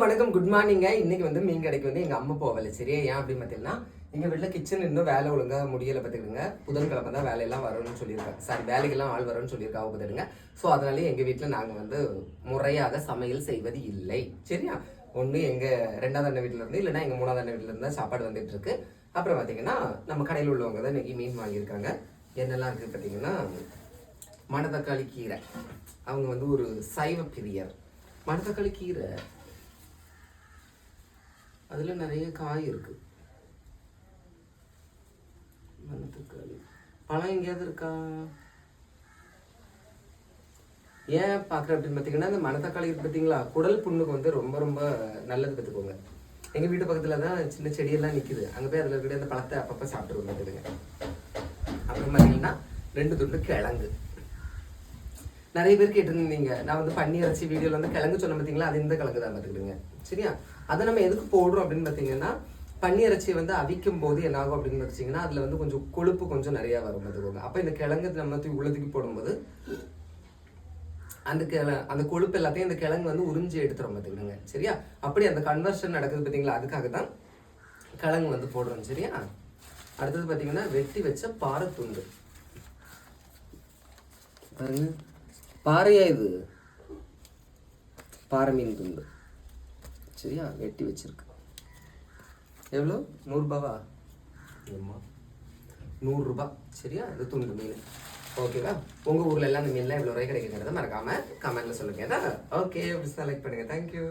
வணக்கம், குட் மார்னிங்க. இன்னைக்கு வந்து மீன் கடைக்கு வந்து எங்க அம்மா போகல. சரியா? ஏன் அப்படின்னு பார்த்தீங்கன்னா எங்க வீட்டுல கிச்சன் இன்னும் வேலை ஒழுங்கா முடியல பார்த்துக்கிடுங்க. புதன்கிழமை தான் வேலையெல்லாம் வரும்னு சொல்லியிருக்காங்க. சாரி, வேலைக்கெல்லாம் ஆள் வரும்னு சொல்லியிருக்காங்க பார்த்துடுங்க. ஸோ அதனாலே எங்க வீட்டில் நாங்கள் வந்து முறையாக சமையல் செய்வது இல்லை. சரியா? ஒன்று எங்க ரெண்டாவது அண்ணன் வீட்டில இருந்து, இல்லைன்னா எங்க மூணாவது அண்ணன் வீட்டில இருந்தா சாப்பாடு வந்துட்டு இருக்கு. அப்புறம் பார்த்தீங்கன்னா நம்ம கடையில் உள்ளவங்க தான் இன்னைக்கு மீன் வாங்கியிருக்காங்க. என்னெல்லாம் இருக்குது பார்த்தீங்கன்னா, மணத்தக்காளி கீரை. அவங்க வந்து ஒரு சைவ பிரியர். மணத்தக்காளி கீரை அதுல நிறைய காய் இருக்கு. மணத்தக்காளி பழம் எங்கேயாவது இருக்கா? ஏன் பார்க்குறேன் அப்படின்னு பார்த்தீங்கன்னா, இந்த மணத்தக்காளி இருக்கு பார்த்தீங்களா, குடல் புண்ணுக்கு வந்து ரொம்ப ரொம்ப நல்லது பார்த்துக்கோங்க. எங்கள் வீட்டு பக்கத்தில் தான் சின்ன செடியெல்லாம் நிற்கிது. அங்கே போய் அதில் இருக்கிற அந்த பழத்தை அப்பப்போ சாப்பிட்டுருவோம் பார்த்துடுங்க. அப்புறம் பார்த்தீங்கன்னா 2 துண்டு கிழங்கு. நிறைய பேர் கேட்டிருந்தீங்க, நான் வந்து பன்னீர் அரைச்சி வீடியோவில் வந்து கிழங்கு சொன்ன பார்த்தீங்களா, அது இந்த கிழங்கு தான் பார்த்துக்கிடுங்க. சரியா? அதை நம்ம எதுக்கு போடுறோம் அப்படின்னு பார்த்தீங்கன்னா, பன்னீர் அரைச்சி வந்து அவிக்கும் போது என்ன ஆகும் அப்படின்னு வச்சிங்கன்னா, அதில் வந்து கொஞ்சம் கொழுப்பு கொஞ்சம் நிறையா வரும் பார்த்துக்கோங்க. அப்போ இந்த கிழங்கு நம்ம உள்ளதுக்கு போடும்போது அந்த கொழுப்பு எல்லாத்தையும் இந்த கிழங்கு வந்து உறிஞ்சி எடுத்துரும் பார்த்துக்கிடுங்க. சரியா? அப்படி அந்த கன்வர்ஷன் நடக்குது பார்த்தீங்களா, அதுக்காக தான் கிழங்கு வந்து போடுறோம். சரியா? அடுத்தது பார்த்தீங்கன்னா வெட்டி வச்ச பாறை துண்டு. பாருங்க, பாறையா இது? பாறை மீன் துண்டு. சரியா? வெட்டி வச்சிருக்கு. எவ்வளோ? 100 ரூபாவா? ஆமா, 100 ரூபாய். சரியா? இது துண்டு மீன். ஓகேவா? உங்க ஊர்ல எல்லாம் இந்த மீன்லாம் எவ்வளோ ரூபாய் கிடைக்குங்கிறத மறக்காம கமெண்ட்ல சொல்லுங்க. ஓகே, செலக்ட் பண்ணுங்க. தேங்க்யூ.